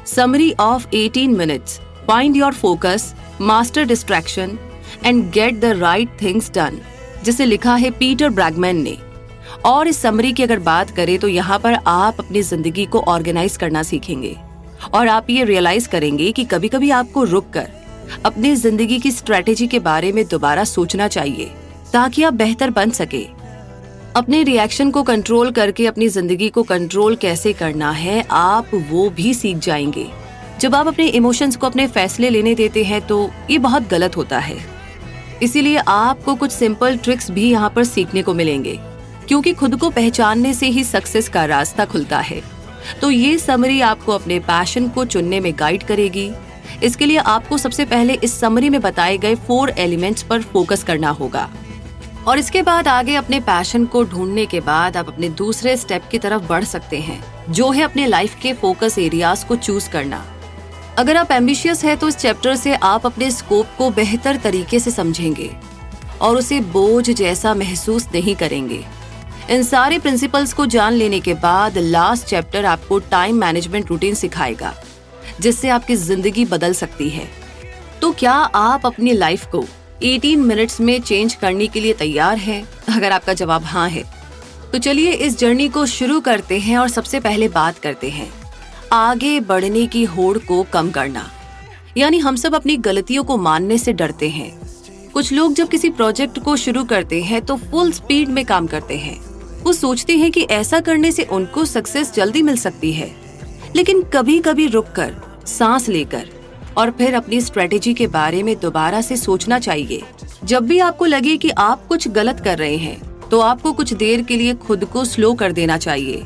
Summary of 18 minutes, find your focus, master distraction and get the right things done, जिसे लिखा है Peter ब्रैगमैन ने। और इस समरी की अगर बात करें तो यहाँ पर आप अपनी जिंदगी को ऑर्गेनाइज करना सीखेंगे और आप ये रियलाइज करेंगे कि कभी कभी आपको रुककर अपनी जिंदगी की स्ट्रेटेजी के बारे में दोबारा सोचना चाहिए ताकि आप बेहतर बन सके। अपने रिएक्शन को कंट्रोल करके अपनी जिंदगी को कंट्रोल कैसे करना है आप वो भी सीख जाएंगे। जब आप अपने इमोशंस को अपने फैसले लेने देते हैं तो ये बहुत गलत होता है। इसीलिए आपको कुछ सिंपल ट्रिक्स भी यहाँ पर सीखने को मिलेंगे, क्योंकि खुद को पहचानने से ही सक्सेस का रास्ता खुलता है। तो ये समरी आपको अपने पैशन को चुनने में गाइड करेगी। इसके लिए आपको सबसे पहले इस समरी में बताए गए 4 एलिमेंट्स पर फोकस करना होगा और इसके बाद आगे अपने पैशन को ढूंढने के बाद आप अपने दूसरे स्टेप की तरफ बढ़ सकते हैं, जो है अपने लाइफ के फोकस एरियाज को चूज करना। अगर आप एम्बिशियस है तो इस चैप्टर से आप अपने स्कोप को बेहतर तरीके से समझेंगे और उसे बोझ जैसा महसूस नहीं करेंगे। इन सारे प्रिंसिपल्स को जान लेने के बाद लास्ट चैप्टर आपको टाइम मैनेजमेंट रूटीन सिखाएगा, जिससे आपकी जिंदगी बदल सकती है। तो क्या आप अपनी लाइफ को 18 मिनट्स में चेंज करने के लिए तैयार हैं? अगर आपका जवाब हाँ है तो चलिए इस जर्नी को शुरू करते हैं और सबसे पहले बात करते हैं आगे बढ़ने की होड़ को कम करना। यानी हम सब अपनी गलतियों को मानने से डरते हैं। कुछ लोग जब किसी प्रोजेक्ट को शुरू करते हैं तो फुल स्पीड में काम करते हैं। वो सोचते हैं कि ऐसा करने से उनको सक्सेस जल्दी मिल सकती है, लेकिन कभी कभी रुककर सांस लेकर और फिर अपनी स्ट्रेटेजी के बारे में दोबारा से सोचना चाहिए। जब भी आपको लगे कि आप कुछ गलत कर रहे हैं तो आपको कुछ देर के लिए खुद को स्लो कर देना चाहिए।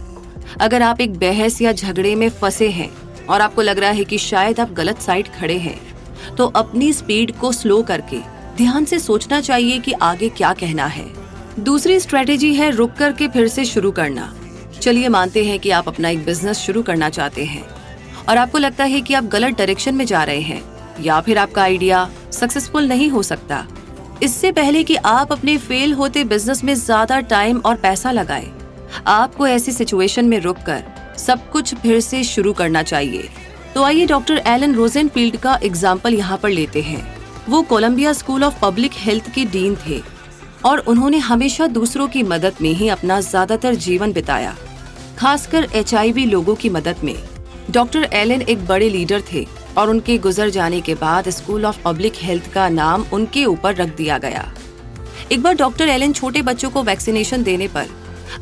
अगर आप एक बहस या झगड़े में फंसे हैं और आपको लग रहा है कि शायद आप गलत साइड खड़े हैं, तो अपनी स्पीड को स्लो करके ध्यान से सोचना चाहिए कि आगे क्या कहना है। दूसरी स्ट्रेटेजी है रुक करके फिर से शुरू करना। चलिए मानते हैं कि आप अपना एक बिजनेस शुरू करना चाहते हैं और आपको लगता है कि आप गलत डायरेक्शन में जा रहे हैं या फिर आपका आइडिया सक्सेसफुल नहीं हो सकता। इससे पहले कि आप अपने फेल होते बिजनेस में ज्यादा टाइम और पैसा लगाएं, आपको ऐसी सिचुएशन में रुककर सब कुछ फिर से शुरू करना चाहिए। तो आइए डॉक्टर एलन रोजेनफील्ड का एग्जाम्पल यहाँ पर लेते हैं। वो Columbia school of public health के डीन थे और उन्होंने हमेशा दूसरों की मदद में ही अपना ज्यादातर जीवन बिताया, खासकर HIV लोगों की मदद में। डॉक्टर एलन एक बड़े लीडर थे और उनके गुजर जाने के बाद स्कूल ऑफ पब्लिक हेल्थ का नाम उनके ऊपर रख दिया गया। एक बार डॉक्टर एलन छोटे बच्चों को वैक्सीनेशन देने पर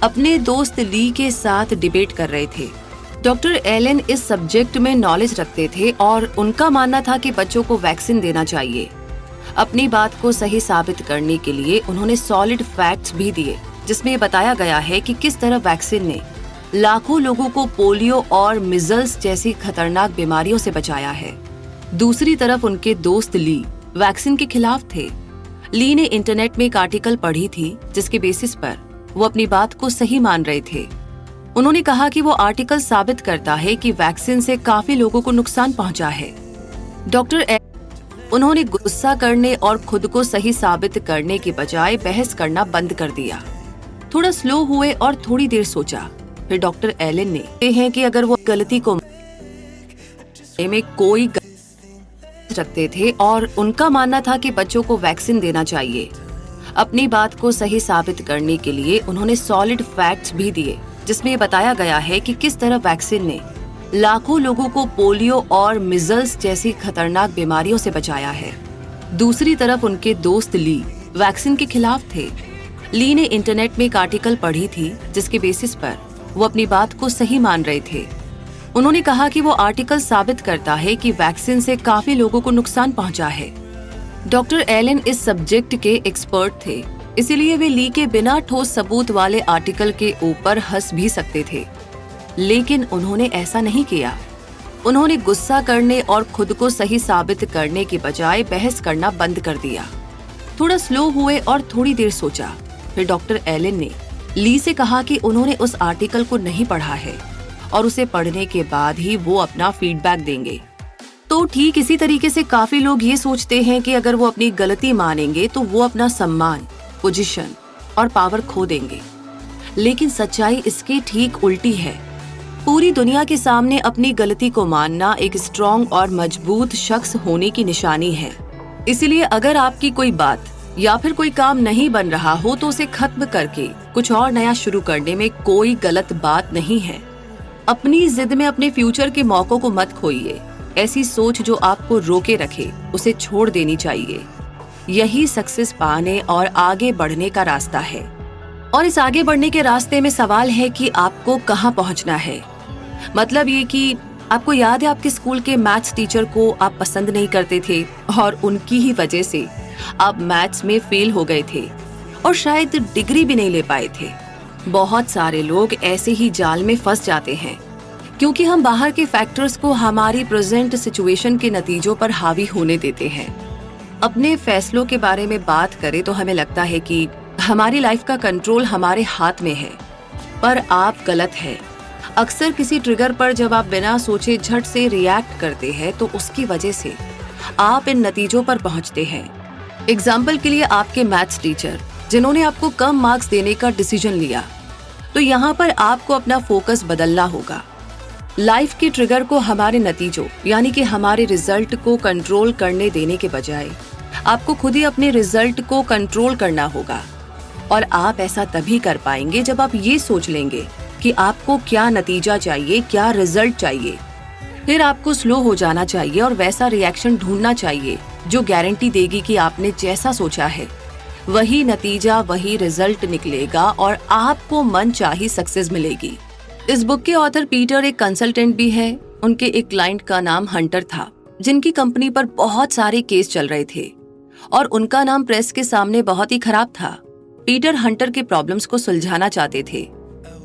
अपने दोस्त ली के साथ डिबेट कर रहे थे। डॉक्टर एलन इस सब्जेक्ट में नॉलेज रखते थे और उनका मानना था कि बच्चों को वैक्सीन देना चाहिए। अपनी बात को सही साबित करने के लिए उन्होंने सॉलिड फैक्ट्स भी दिए, जिसमें बताया गया है कि किस तरह वैक्सीन ने लाखों लोगों को पोलियो और मिजल्स जैसी खतरनाक बीमारियों से बचाया है। दूसरी तरफ उनके दोस्त ली वैक्सीन के खिलाफ थे। ली ने इंटरनेट में एक आर्टिकल पढ़ी थी जिसके बेसिस पर वो अपनी बात को सही मान रहे थे। उन्होंने कहा कि वो आर्टिकल साबित करता है कि वैक्सीन से काफी लोगों को नुकसान पहुंचा है। उन्होंने गुस्सा करने और खुद को सही साबित करने के बजाय बहस करना बंद कर दिया। थोड़ा स्लो हुए और थोड़ी देर सोचा। फिर डॉक्टर एलन ने कहा है कि अगर वो गलती को में कोई रखते थे और उनका मानना था कि बच्चों को वैक्सीन देना चाहिए। अपनी बात को सही साबित करने के लिए उन्होंने सॉलिड फैक्ट्स भी दिए, जिसमें बताया गया है कि किस तरह वैक्सीन ने लाखों लोगों को पोलियो और मिजल्स जैसी खतरनाक बीमारियों से बचाया है। दूसरी तरफ उनके दोस्त ली वैक्सीन के खिलाफ थे। ली ने इंटरनेट में एक आर्टिकल पढ़ी थी जिसके बेसिस पर वो अपनी बात को सही मान रहे थे। उन्होंने कहा कि वो आर्टिकल साबित करता है कि वैक्सीन से काफी लोगों को नुकसान पहुंचा है। डॉक्टर एलन इस सब्जेक्ट के एक्सपर्ट थे, इसीलिए वे ली के बिना ठोस सबूत वाले आर्टिकल के ऊपर हंस भी सकते थे, लेकिन उन्होंने ऐसा नहीं किया। उन्होंने गुस्सा करने और खुद को सही साबित करने के बजाय बहस करना बंद कर दिया। थोड़ा स्लो हुए और थोड़ी देर सोचा। फिर डॉक्टर एलन ने ली से कहा कि उन्होंने उस आर्टिकल को नहीं पढ़ा है और उसे पढ़ने के बाद ही वो अपना फीडबैक देंगे। तो ठीक इसी तरीके से काफी लोग ये सोचते हैं कि अगर वो अपनी गलती मानेंगे तो वो अपना सम्मान, पोजीशन और पावर खो देंगे, लेकिन सच्चाई इसके ठीक उल्टी है। पूरी दुनिया के सामने अपनी गलती को मानना एक स्ट्रॉन्ग और मजबूत शख्स होने की निशानी है। इसीलिए अगर आपकी कोई बात या फिर कोई काम नहीं बन रहा हो तो उसे खत्म करके कुछ और नया शुरू करने में कोई गलत बात नहीं है। अपनी जिद में अपने फ्यूचर के मौकों को मत खोइए। ऐसी सोच जो आपको रोके रखे उसे छोड़ देनी चाहिए। यही सक्सेस पाने और आगे बढ़ने का रास्ता है। और इस आगे बढ़ने के रास्ते में सवाल है कि आपको कहाँ पहुँचना है। मतलब ये कि आपको याद है आपके स्कूल के मैथ्स टीचर को आप पसंद नहीं करते थे और उनकी ही वजह से आप मैथ्स में फेल हो गए थे और शायद डिग्री भी नहीं ले पाए थे। बहुत सारे लोग ऐसे ही जाल में फंस जाते हैं क्योंकि हम बाहर के फैक्टर्स को हमारी प्रेजेंट सिचुएशन के नतीजों पर हावी होने देते हैं। अपने फैसलों के बारे में बात करें तो हमें लगता है कि हमारी लाइफ का कंट्रोल हमारे हाथ में है, पर आप गलत हैं। अक्सर किसी ट्रिगर पर जब आप बिना सोचे झट से रिएक्ट करते हैं तो उसकी वजह से आप इन नतीजों पर पहुंचते हैं। एग्जाम्पल के लिए आपके मैथ्स टीचर जिन्होंने आपको कम मार्क्स देने का डिसीजन लिया, तो यहाँ पर आपको अपना फोकस बदलना होगा। लाइफ के ट्रिगर को हमारे नतीजों यानी कि हमारे रिजल्ट को कंट्रोल करने देने के बजाय आपको खुद ही अपने रिजल्ट को कंट्रोल करना होगा। और आप ऐसा तभी कर पाएंगे जब आप ये सोच लेंगे कि आपको क्या नतीजा चाहिए, क्या रिजल्ट चाहिए। फिर आपको स्लो हो जाना चाहिए और वैसा रिएक्शन ढूंढना चाहिए जो गारंटी देगी कि आपने जैसा सोचा है वही नतीजा, वही रिजल्ट निकलेगा और आपको मनचाही सक्सेस मिलेगी। इस बुक के ऑथर पीटर एक कंसल्टेंट भी है। उनके एक क्लाइंट का नाम हंटर था, जिनकी कंपनी पर बहुत सारे केस चल रहे थे और उनका नाम प्रेस के सामने बहुत ही खराब था। पीटर हंटर के प्रॉब्लम्स को सुलझाना चाहते थे।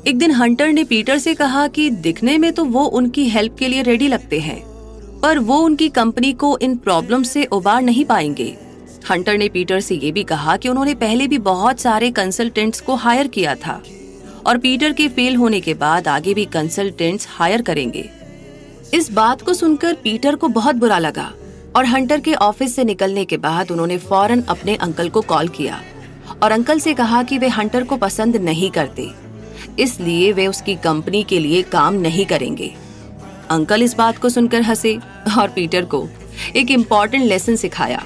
एक दिन हंटर ने पीटर से कहा कि दिखने में तो वो उनकी हेल्प के लिए रेडी लगते हैं, पर वो उनकी कंपनी को इन प्रॉब्लम से उबार नहीं पाएंगे। हंटर ने पीटर से ये भी कहा कि उन्होंने पहले भी बहुत सारे कंसल्टेंट्स को हायर किया था और पीटर के फेल होने के बाद आगे भी कंसल्टेंट्स हायर करेंगे। इस बात को सुनकर पीटर को बहुत बुरा लगा और हंटर के ऑफिस से निकलने के बाद उन्होंने फौरन अपने अंकल को कॉल किया और अंकल से कहा कि वे हंटर को पसंद नहीं करते, इसलिए वे उसकी कंपनी के लिए काम नहीं करेंगे। अंकल इस बात को सुनकर हंसे और पीटर को एक इम्पॉर्टेंट लेसन सिखाया।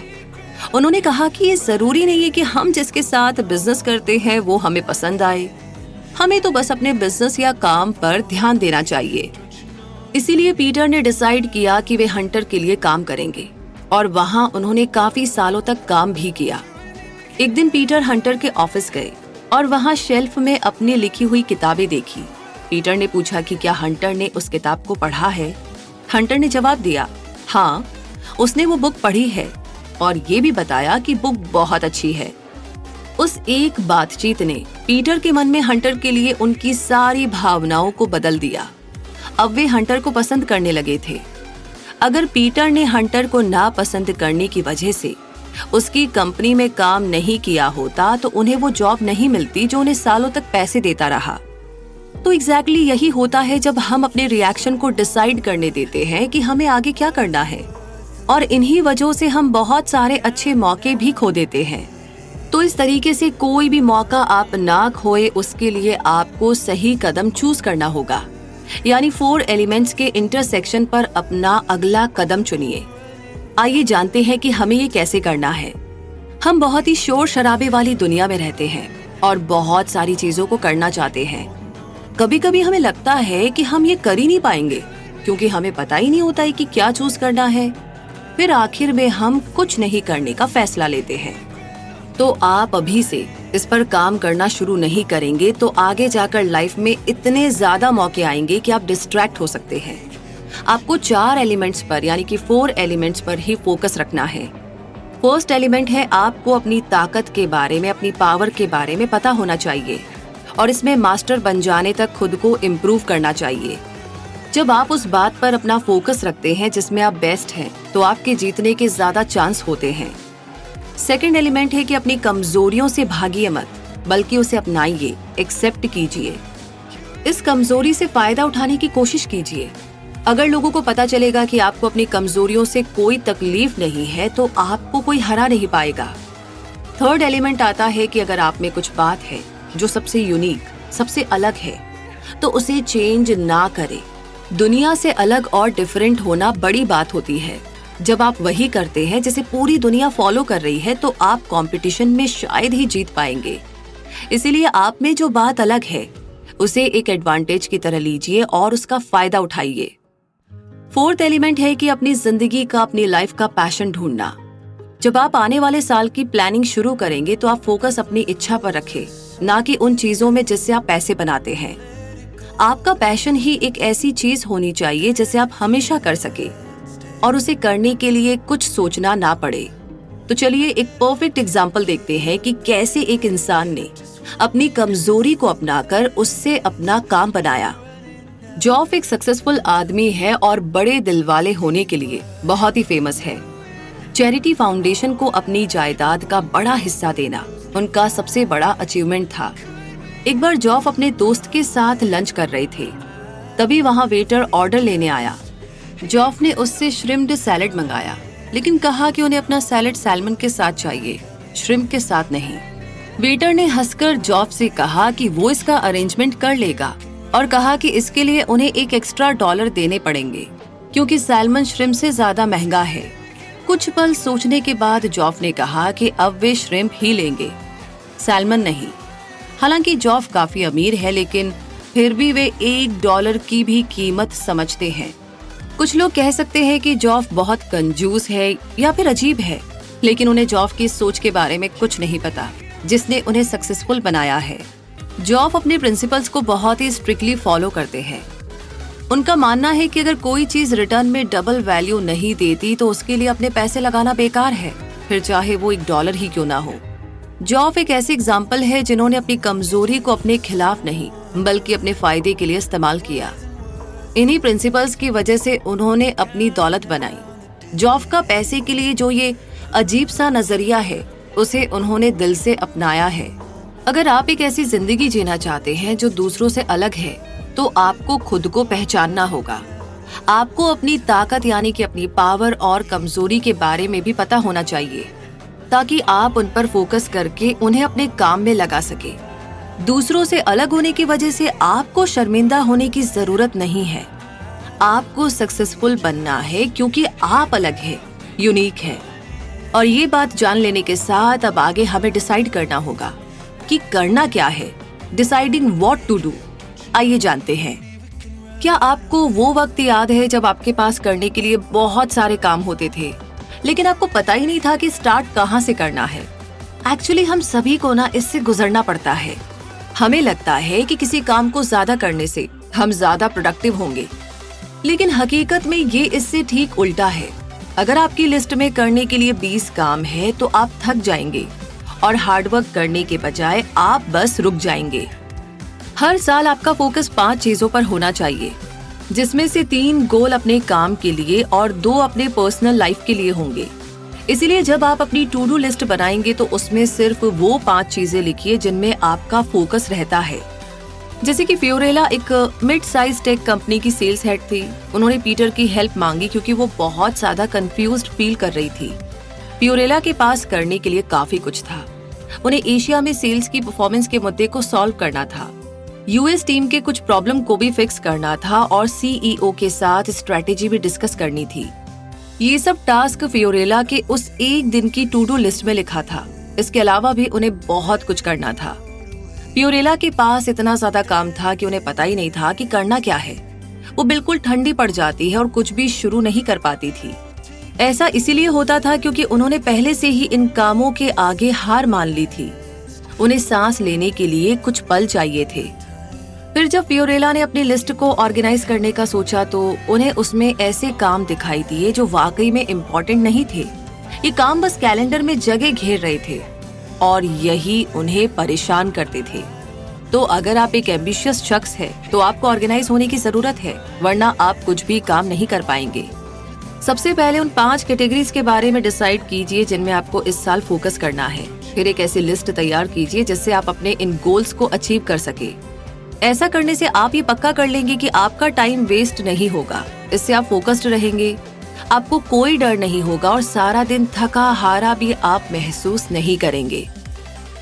उन्होंने कहा कि ये जरूरी नहीं है कि हम जिसके साथ बिजनेस करते हैं वो हमें पसंद आए, हमें तो बस अपने बिजनेस या काम पर ध्यान देना चाहिए। इसीलिए पीटर ने डिसाइड किया कि वे हंटर के लिए काम करेंगे और वहां उन्होंने काफी सालों तक काम भी किया। एक दिन पीटर हंटर के ऑफिस गए और वहां शेल्फ में अपनी लिखी हुई किताबें देखी। पीटर ने पूछा कि क्या हंटर ने उस किताब को पढ़ा है। हंटर ने जवाब दिया, हाँ, उसने वो बुक पढ़ी है और ये भी बताया कि बुक बहुत अच्छी है। उस एक बातचीत ने पीटर के मन में हंटर के लिए उनकी सारी भावनाओं को बदल दिया। अब वे हंटर को पसंद करने लगे थे। अगर पीटर ने हंटर को नापसंद करने की वजह से उसकी कंपनी में काम नहीं किया होता तो उन्हें वो जॉब नहीं मिलती जो उन्हें सालों तक पैसे देता रहा। तो एग्जैक्टली यही होता है जब हम अपने रिएक्शन को डिसाइड करने देते हैं कि हमें आगे क्या करना है, और इन्हीं वजहों से हम बहुत सारे अच्छे मौके भी खो देते हैं। तो इस तरीके से कोई भी मौका आप ना खोए, उसके लिए आपको सही कदम चूज करना होगा। यानी 4 एलिमेंट्स के इंटरसेक्शन पर अपना अगला कदम चुनिए। आइए जानते हैं कि हमें ये कैसे करना है। हम बहुत ही शोर शराबे वाली दुनिया में रहते हैं और बहुत सारी चीजों को करना चाहते हैं। कभी कभी हमें लगता है कि हम ये कर ही नहीं पाएंगे क्योंकि हमें पता ही नहीं होता है कि क्या चूज करना है। फिर आखिर में हम कुछ नहीं करने का फैसला लेते हैं। तो आप अभी से इस पर काम करना शुरू नहीं करेंगे तो आगे जाकर लाइफ में इतने ज्यादा मौके आएंगे कि आप डिस्ट्रैक्ट हो सकते हैं। आपको 4 एलिमेंट्स पर यानी कि 4 एलिमेंट्स पर ही फोकस रखना है। फर्स्ट एलिमेंट है आपको अपनी ताकत के बारे में, अपनी पावर के बारे में पता होना चाहिए और इसमें मास्टर बन जाने तक खुद को इम्प्रूव करना चाहिए। जब आप उस बात पर अपना फोकस रखते हैं जिसमें आप बेस्ट हैं तो आपके जीतने के ज्यादा चांस होते हैं। सेकंड एलिमेंट है कि अपनी कमजोरियों से भागिए मत, बल्कि उसे अपनाइए, एक्सेप्ट कीजिए। इस कमजोरी से फायदा उठाने की कोशिश कीजिए। अगर लोगों को पता चलेगा कि आपको अपनी कमजोरियों से कोई तकलीफ नहीं है तो आपको कोई हरा नहीं पाएगा। थर्ड एलिमेंट आता है कि अगर आप में कुछ बात है जो सबसे यूनिक, सबसे अलग है, तो उसे चेंज ना करें। दुनिया से अलग और डिफरेंट होना बड़ी बात होती है। जब आप वही करते हैं जिसे पूरी दुनिया फॉलो कर रही है तो आप कंपटीशन में शायद ही जीत पाएंगे। इसीलिए आप में जो बात अलग है उसे एक एडवांटेज की तरह लीजिए और उसका फायदा उठाइए। फोर्थ एलिमेंट है कि अपनी जिंदगी का, अपनी लाइफ का पैशन ढूंढना। जब आप आने वाले साल की प्लानिंग शुरू करेंगे तो आप फोकस अपनी इच्छा पर रखें, ना कि उन चीजों में जिससे आप पैसे बनाते हैं। आपका पैशन ही एक ऐसी चीज होनी चाहिए जिसे आप हमेशा कर सके और उसे करने के लिए कुछ सोचना ना पड़े। तो चलिए एक परफेक्ट एग्जाम्पल देखते हैं कि कैसे एक इंसान ने अपनी कमजोरी को अपनाकर उससे अपना काम बनाया। जॉफ एक सक्सेसफुल आदमी है और बड़े दिल वाले होने के लिए बहुत ही फेमस है। चैरिटी फाउंडेशन को अपनी जायदाद का बड़ा हिस्सा देना उनका सबसे बड़ा अचीवमेंट था। एक बार जॉफ अपने दोस्त के साथ लंच कर रहे थे, तभी वहां वेटर ऑर्डर लेने आया। जॉफ ने उससे श्रिम्प्ड सैलेड मंगाया, लेकिन कहा कि उन्हें अपना सैलेड सैल्मन के साथ चाहिए, श्रिम्प के साथ नहीं। वेटर ने हंसकर जॉफ से कहा कि वो इसका अरेंजमेंट कर लेगा और कहा कि इसके लिए उन्हें एक एक्स्ट्रा $1 देने पड़ेंगे क्योंकि सैल्मन श्रिम्प से ज्यादा महंगा है। कुछ पल सोचने के बाद जॉफ ने कहा कि अब वे श्रिम्प ही लेंगे, सैल्मन नहीं। हालांकि जॉफ काफी अमीर है, लेकिन फिर भी वे $1 की भी कीमत समझते हैं। कुछ लोग कह सकते हैं कि जॉफ बहुत कंजूस है या फिर अजीब है, लेकिन उन्हें जॉफ की सोच के बारे में कुछ नहीं पता जिसने उन्हें सक्सेसफुल बनाया है। जॉफ अपने प्रिंसिपल्स को बहुत ही स्ट्रिक्टली फॉलो करते हैं। उनका मानना है कि अगर कोई चीज रिटर्न में डबल वैल्यू नहीं देती तो उसके लिए अपने पैसे लगाना बेकार है, फिर चाहे वो $1 ही क्यों ना हो। जॉफ एक ऐसी एग्जाम्पल है जिन्होंने अपनी कमजोरी को अपने खिलाफ नहीं बल्कि अपने फायदे के लिए इस्तेमाल किया। इन्हीं प्रिंसिपल्स की वजह से उन्होंने अपनी दौलत बनाई। जॉफ का पैसे के लिए जो ये अजीब सा नजरिया है उसे उन्होंने दिल से अपनाया है। अगर आप एक ऐसी जिंदगी जीना चाहते हैं जो दूसरों से अलग है तो आपको खुद को पहचानना होगा। आपको अपनी ताकत यानी कि अपनी पावर और कमजोरी के बारे में भी पता होना चाहिए ताकि आप उन पर फोकस करके उन्हें अपने काम में लगा सके। दूसरों से अलग होने की वजह से आपको शर्मिंदा होने की जरूरत नहीं है। आपको सक्सेसफुल बनना है क्योंकि आप अलग है, यूनिक है। और ये बात जान लेने के साथ अब आगे हमें डिसाइड करना होगा कि करना क्या है। Deciding what to do. आइए जानते हैं। क्या आपको वो वक्त याद है जब आपके पास करने के लिए बहुत सारे काम होते थे, लेकिन आपको पता ही नहीं था कि स्टार्ट कहाँ से करना है? एक्चुअली हम सभी को ना इससे गुजरना पड़ता है। हमें लगता है कि किसी काम को ज्यादा करने से हम ज्यादा प्रोडक्टिव होंगे, लेकिन हकीकत में ये इससे ठीक उल्टा है। अगर आपकी लिस्ट में करने के लिए 20 काम है तो आप थक जाएंगे और हार्डवर्क करने के बजाय आप बस रुक जाएंगे। हर साल आपका फोकस 5 चीजों पर होना चाहिए, जिसमें से 3 गोल अपने काम के लिए और 2 अपने पर्सनल लाइफ के लिए होंगे। इसीलिए जब आप अपनी टू डू लिस्ट बनाएंगे तो उसमें सिर्फ वो 5 चीजें लिखिए जिनमें आपका फोकस रहता है। जैसे कि फ्योरेला एक मिड साइज टेक कंपनी की सेल्स हेड थी। उन्होंने पीटर की हेल्प मांगी क्योंकि वो बहुत ज्यादा कंफ्यूज्ड फील कर रही थी। फ्योरेला के पास करने के लिए काफी कुछ था। उन्हें एशिया में सेल्स की परफॉर्मेंस के मुद्दे को सॉल्व करना था, यूएस टीम के कुछ प्रॉब्लम को भी फिक्स करना था और सीईओ के साथ स्ट्रेटेजी भी डिस्कस करनी थी। ये सब टास्क फ्योरेला के उस एक दिन की टू डू लिस्ट में लिखा था। इसके अलावा भी उन्हें बहुत कुछ करना था। फ्योरेला के पास इतना ज्यादा काम था कि उन्हें पता ही नहीं था कि करना क्या है। वो बिल्कुल ठंडी पड़ जाती है और कुछ भी शुरू नहीं कर पाती थी। ऐसा इसीलिए होता था क्योंकि उन्होंने पहले से ही इन कामों के आगे हार मान ली थी। उन्हें सांस लेने के लिए कुछ पल चाहिए थे। फिर जब फ्योरेला ने अपनी लिस्ट को ऑर्गेनाइज करने का सोचा तो उन्हें उसमें ऐसे काम दिखाई दिए जो वाकई में इम्पोर्टेंट नहीं थे। ये काम बस कैलेंडर में जगह घेर रहे थे और यही उन्हें परेशान करते थे। तो अगर आप एक एम्बिशियस शख्स है तो आपको ऑर्गेनाइज होने की जरूरत है, वरना आप कुछ भी काम नहीं कर पाएंगे। सबसे पहले उन 5 कैटेगरीज के बारे में डिसाइड कीजिए जिनमें आपको इस साल फोकस करना है। फिर एक ऐसी लिस्ट तैयार कीजिए जिससे आप अपने इन गोल्स को अचीव कर सके। ऐसा करने से आप ये पक्का कर लेंगे कि आपका टाइम वेस्ट नहीं होगा। इससे आप फोकस्ड रहेंगे, आपको कोई डर नहीं होगा और सारा दिन थका हारा भी आप महसूस नहीं करेंगे।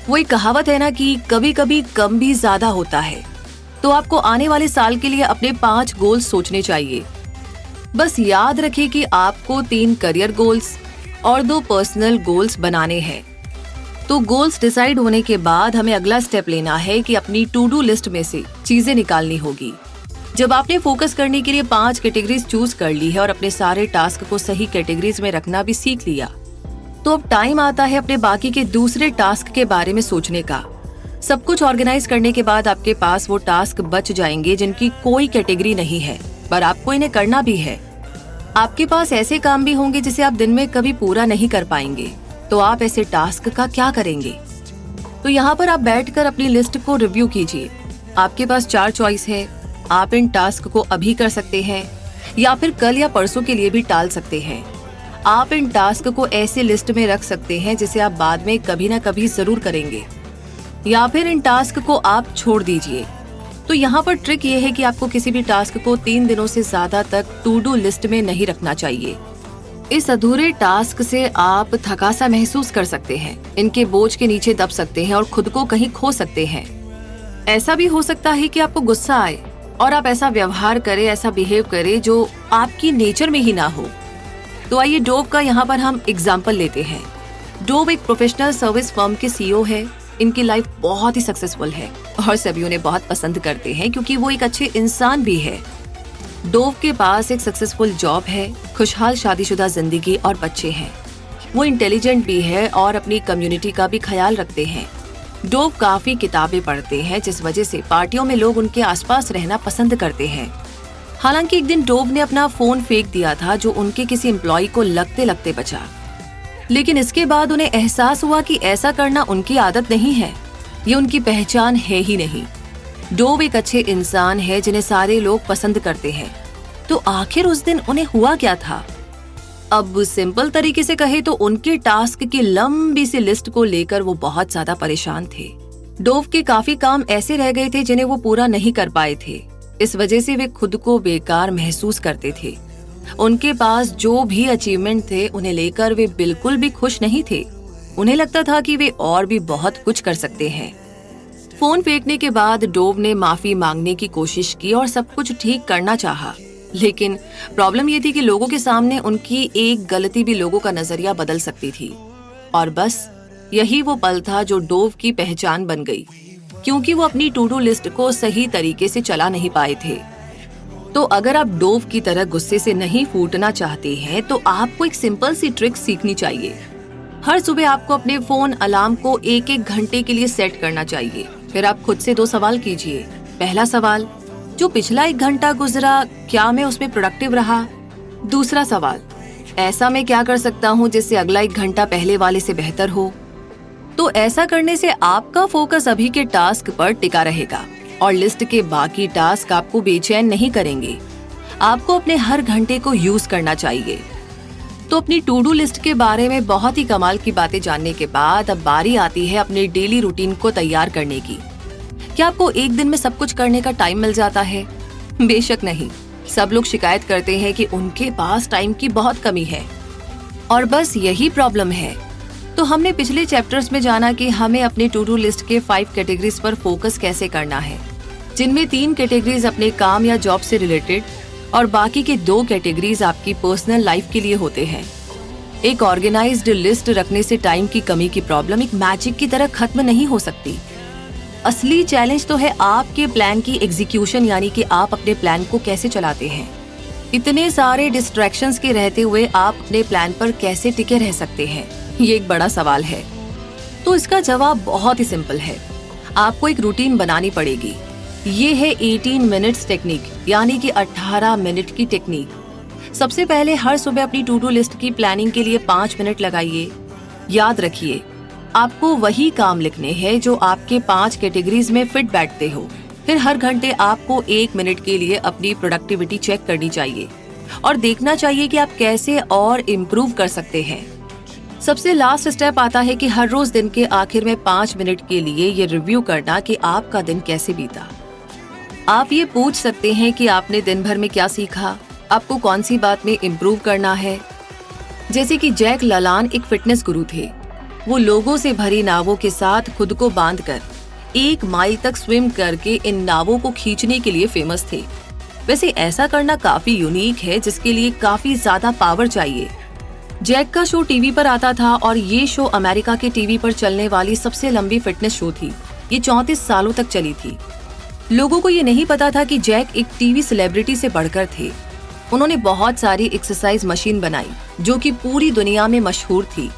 वो एक कहावत है ना कि कभी कभी कम भी ज्यादा होता है। तो आपको आने वाले साल के लिए अपने 5 गोल्स सोचने चाहिए। बस याद रखिए कि आपको 3 करियर गोल्स और 2 पर्सनल गोल्स बनाने हैं। तो गोल्स डिसाइड होने के बाद हमें अगला स्टेप लेना है कि अपनी टू डू लिस्ट में से चीजें निकालनी होगी। जब आपने फोकस करने के लिए 5 कैटेगरीज चूज कर ली है और अपने सारे टास्क को सही कैटेगरीज में रखना भी सीख लिया, तो अब टाइम आता है अपने बाकी के दूसरे टास्क के बारे में सोचने का। सब कुछ ऑर्गेनाइज करने के बाद आपके पास वो टास्क बच जाएंगे जिनकी कोई कैटेगरी नहीं है, पर आपको इन्हें करना भी है। आपके पास ऐसे काम भी होंगे जिसे आप दिन में कभी पूरा नहीं कर पाएंगे, तो आप ऐसे टास्क का क्या करेंगे? तो यहाँ पर आप बैठकर अपनी लिस्ट को रिव्यू कीजिए। आपके पास 4 चॉइस है। आप इन टास्क को अभी कर सकते हैं या फिर कल या परसों के लिए भी टाल सकते हैं। आप इन टास्क को ऐसे लिस्ट में रख सकते हैं जिसे आप बाद में कभी ना कभी जरूर करेंगे, या फिर इन टास्क को आप छोड़ दीजिए। तो यहाँ पर ट्रिक ये है कि आपको किसी भी टास्क को 3 दिनों से ज्यादा तक टू डू लिस्ट में नहीं रखना चाहिए। इस अधूरे टास्क से आप थका सा महसूस कर सकते हैं, इनके बोझ के नीचे दब सकते हैं और खुद को कहीं खो सकते हैं। ऐसा भी हो सकता है कि आपको गुस्सा आए और आप ऐसा व्यवहार करें, ऐसा बिहेव करें जो आपकी नेचर में ही ना हो। तो आइए डोव का यहाँ पर हम एग्जाम्पल लेते हैं। डोव एक प्रोफेशनल सर्विस फर्म के सीईओ है। इनकी लाइफ बहुत ही सक्सेसफुल है और सभी उन्हें बहुत पसंद करते हैं क्योंकि वो एक अच्छे इंसान भी है। डोव के पास एक सक्सेसफुल जॉब है, खुशहाल शादीशुदा जिंदगी और बच्चे हैं। वो इंटेलिजेंट भी है और अपनी कम्युनिटी का भी ख्याल रखते हैं। डोव काफी किताबें पढ़ते हैं, जिस वजह से पार्टियों में लोग उनके आसपास रहना पसंद करते हैं। हालांकि एक दिन डोव ने अपना फोन फेंक दिया था जो उनके किसी एम्प्लॉय को लगते लगते बचा, लेकिन इसके बाद उन्हें एहसास हुआ कि ऐसा करना उनकी आदत नहीं है, ये उनकी पहचान है ही नहीं। डोव एक अच्छे इंसान है जिन्हें सारे लोग पसंद करते हैं। तो आखिर उस दिन उन्हें हुआ क्या था? अब सिंपल तरीके से कहे तो उनके टास्क की लंबी सी लिस्ट को लेकर वो बहुत ज्यादा परेशान थे। डोव के काफी काम ऐसे रह गए थे जिन्हें वो पूरा नहीं कर पाए थे। इस वजह से वे खुद को बेकार महसूस करते थे। उनके पास जो भी अचीवमेंट थे उन्हें लेकर वे बिल्कुल भी खुश नहीं थे। उन्हें लगता था कि वे और भी बहुत कुछ कर सकते हैं। फोन फेंकने के बाद डोव ने माफी मांगने की कोशिश की और सब कुछ ठीक करना चाहा, लेकिन प्रॉब्लम ये थी कि लोगों के सामने उनकी एक गलती भी लोगों का नजरिया बदल सकती थी। और बस यही वो पल था जो डोव की पहचान बन गई, क्योंकि वो अपनी टू डू लिस्ट को सही तरीके से चला नहीं पाए थे। तो अगर आप डोव की तरह गुस्से से नहीं फूटना चाहते हैं तो आपको एक सिंपल सी ट्रिक सीखनी चाहिए। हर सुबह आपको अपने फोन अलार्म को 1-1 घंटे के लिए सेट करना चाहिए। फिर आप खुद से 2 सवाल कीजिए। पहला सवाल, जो पिछला 1 घंटा गुजरा क्या मैं उसमें प्रोडक्टिव रहा? दूसरा सवाल, ऐसा मैं क्या कर सकता हूँ जिससे अगला 1 घंटा पहले वाले से बेहतर हो? तो ऐसा करने से आपका फोकस अभी के टास्क पर टिका रहेगा और लिस्ट के बाकी टास्क आपको बेचैन नहीं करेंगे। आपको अपने हर घंटे को यूज करना चाहिए। तो अपनी टू डू लिस्ट के बारे में बहुत ही कमाल की बातें जानने के बाद अब बारी आती है अपने डेली रूटीन को तैयार करने की। क्या आपको एक दिन में सब कुछ करने का टाइम मिल जाता है? बेशक नहीं। सब लोग शिकायत करते हैं कि उनके पास टाइम की बहुत कमी है और बस यही प्रॉब्लम है। तो हमने पिछले चैप्टर्स में जाना कि हमें अपने टू डू लिस्ट के 5 कैटेगरीज पर फोकस कैसे करना है, जिनमें 3 कैटेगरीज अपने काम या जॉब से रिलेटेड और बाकी के 2 कैटेगरीज आपकी पर्सनल लाइफ के लिए होते हैं। एक ऑर्गेनाइज्ड लिस्ट रखने से टाइम की कमी की प्रॉब्लम एक मैजिक की तरह खत्म नहीं हो सकती। असली चैलेंज तो है आपके प्लान की एग्जीक्यूशन, यानी कि आप अपने प्लान को कैसे चलाते हैं। इतने सारे डिस्ट्रैक्शंस के रहते हुए आप अपने प्लान पर कैसे टिके रह सकते हैं, ये एक बड़ा सवाल है। तो इसका जवाब बहुत ही सिंपल है। आपको एक रूटीन बनानी पड़ेगी। ये है 18 मिनट्स टेक्निक, यानी कि 18 मिनट की टेक्निक। सबसे पहले हर सुबह अपनी टू डू लिस्ट की प्लानिंग के लिए 5 मिनट लगाइए। याद रखिए, आपको वही काम लिखने हैं जो आपके 5 कैटेगरीज में फिट बैठते हो। फिर हर घंटे आपको 1 मिनट के लिए अपनी प्रोडक्टिविटी चेक करनी चाहिए और देखना चाहिए कि आप कैसे और इम्प्रूव कर सकते हैं। सबसे लास्ट स्टेप आता है कि हर रोज दिन के आखिर में 5 मिनट के लिए ये रिव्यू करना कि आपका दिन कैसे बीता। आप ये पूछ सकते हैं कि आपने दिन भर में क्या सीखा, आपको कौन सी बात में इम्प्रूव करना है। जैसे कि जैक लालान एक फिटनेस गुरु थे। वो लोगों से भरी नावों के साथ खुद को बांधकर 1 माइल तक स्विम करके इन नावों को खींचने के लिए फेमस थे। वैसे ऐसा करना काफी यूनिक है, जिसके लिए काफी ज्यादा पावर चाहिए। जैक का शो टीवी पर आता था और ये शो अमेरिका के टीवी पर चलने वाली सबसे लंबी फिटनेस शो थी। ये 34 सालों तक चली थी। लोगों को ये नहीं पता था कि जैक एक टीवी सेलिब्रिटी से बढ़कर थे। उन्होंने बहुत सारी एक्सरसाइज मशीन बनाई जो कि पूरी दुनिया में मशहूर थी।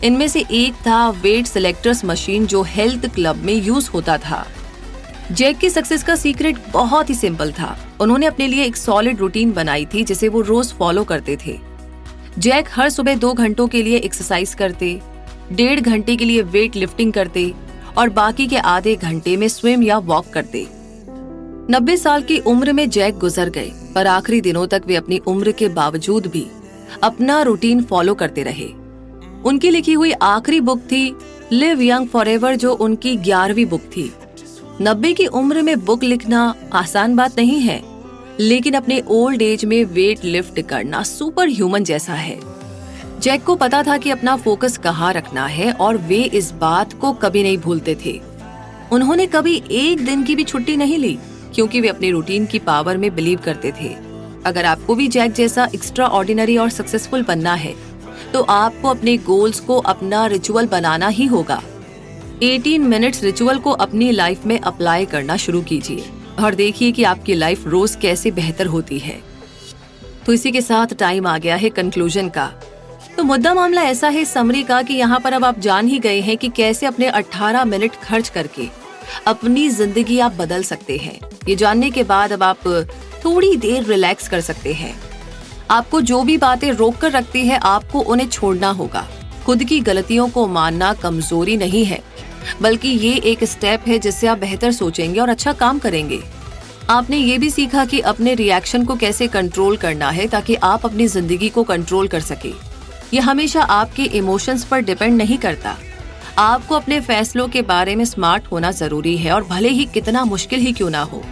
इनमें से एक था वेट सिलेक्टर्स मशीन, जो हेल्थ क्लब में यूज होता था। जैक की सक्सेस का सीक्रेट बहुत ही सिंपल था। उन्होंने अपने लिए एक सॉलिड रूटीन बनाई थी जिसे वो रोज फॉलो करते थे। जैक हर सुबह 2 घंटों के लिए एक्सरसाइज करते, 1.5 घंटे के लिए वेट लिफ्टिंग करते और बाकी के आधे घंटे में स्विम या वॉक करते। 90 साल की उम्र में जैक गुजर गए, पर आखिरी दिनों तक वे अपनी उम्र के बावजूद भी अपना रूटीन फॉलो करते रहे। उनकी लिखी हुई आखिरी बुक थी लिव यंग फॉरएवर, जो उनकी 11वीं बुक थी। 90 की उम्र में बुक लिखना आसान बात नहीं है, लेकिन अपने ओल्ड एज में वेट लिफ्ट करना सुपर ह्यूमन जैसा है। जैक को पता था कि अपना फोकस कहाँ रखना है और वे इस बात को कभी नहीं भूलते थे। उन्होंने कभी एक दिन की भी छुट्टी नहीं ली, क्योंकि वे अपनी रूटीन की पावर में बिलीव करते थे। अगर आपको भी जैक जैसा एक्स्ट्रा ऑर्डिनरी और सक्सेसफुल बनना है, तो आपको अपने गोल्स को अपना रिचुअल बनाना ही होगा। 18 मिनट्स रिचुअल को अपनी लाइफ में अप्लाई करना शुरू कीजिए और देखिए कि आपकी लाइफ रोज कैसे बेहतर होती है। तो इसी के साथ टाइम आ गया है कंक्लूजन का। तो मुद्दा मामला ऐसा है समरी का कि यहाँ पर अब आप जान ही गए हैं कि कैसे अपने 18 मिनट खर्च करके अपनी जिंदगी आप बदल सकते हैं। ये जानने के बाद अब आप थोड़ी देर रिलैक्स कर सकते हैं। आपको जो भी बातें रोक कर रखती है, आपको उन्हें छोड़ना होगा। खुद की गलतियों को मानना कमजोरी नहीं है, बल्कि ये एक स्टेप है जिससे आप बेहतर सोचेंगे और अच्छा काम करेंगे। आपने ये भी सीखा कि अपने रिएक्शन को कैसे कंट्रोल करना है, ताकि आप अपनी जिंदगी को कंट्रोल कर सके। ये हमेशा आपके इमोशंस पर डिपेंड नहीं करता। आपको अपने फैसलों के बारे में स्मार्ट होना जरूरी है, और भले ही कितना मुश्किल ही क्यों ना हो,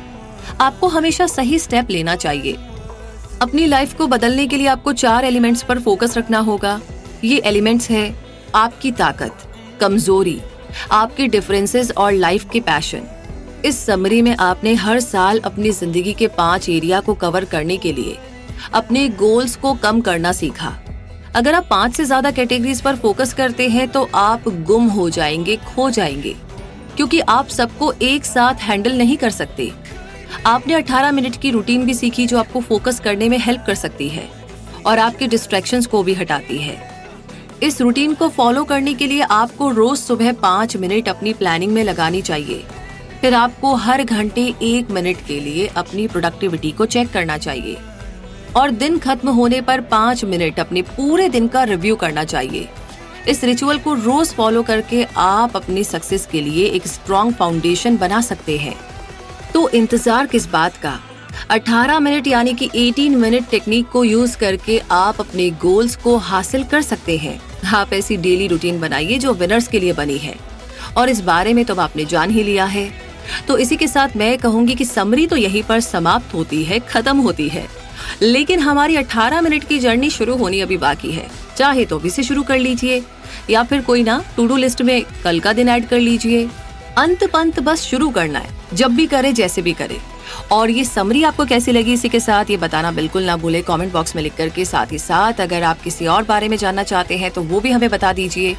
आपको हमेशा सही स्टेप लेना चाहिए। अपनी लाइफ को बदलने के लिए आपको 4 एलिमेंट्स पर फोकस रखना होगा। ये एलिमेंट्स है आपकी ताकत, कमजोरी, आपके डिफरेंसेस और लाइफ के पैशन। इस समरी में आपने हर साल अपनी जिंदगी के 5 एरिया को कवर करने के लिए अपने गोल्स को कम करना सीखा। अगर आप 5 से ज्यादा कैटेगरीज पर फोकस करते हैं तो आप गुम हो जाएंगे, खो जाएंगे, क्योंकि आप सबको एक साथ हैंडल नहीं कर सकते। आपने 18 मिनट की रूटीन भी सीखी जो आपको फोकस करने में हेल्प कर सकती है और आपके डिस्ट्रैक्शंस को भी हटाती है। इस रूटीन को फॉलो करने के लिए आपको रोज सुबह 5 मिनट अपनी प्लानिंग में लगानी चाहिए। फिर आपको हर घंटे 1 मिनट के लिए अपनी प्रोडक्टिविटी को चेक करना चाहिए और दिन खत्म होने पर 5 मिनट अपने पूरे दिन का रिव्यू करना चाहिए। इस रिचुअल को रोज फॉलो करके आप अपनी सक्सेस के लिए एक स्ट्रॉन्ग फाउंडेशन बना सकते हैं। तो इंतजार किस बात का? 18 मिनट यानी कि 18 मिनट टेक्निक को यूज करके आप अपने गोल्स को हासिल कर सकते हैं। आप ऐसी डेली रूटीन बनाइए जो विनर्स के लिए बनी है, और इस बारे में तो आपने जान ही लिया है। तो इसी के साथ मैं कहूंगी कि समरी तो यहीं पर समाप्त होती है, खत्म होती है, लेकिन हमारी 18 मिनट की जर्नी शुरू होनी अभी बाकी है। चाहे तो अभी से शुरू कर लीजिए, या फिर कोई ना टू डू लिस्ट में कल का दिन ऐड कर लीजिए। अंत पंत बस शुरू करना है, जब भी करे जैसे भी करे। और ये समरी आपको कैसी लगी, इसी के साथ ये बताना बिल्कुल ना भूले कमेंट बॉक्स में लिख करके। साथ ही साथ अगर आप किसी और बारे में जानना चाहते हैं तो वो भी हमें बता दीजिए।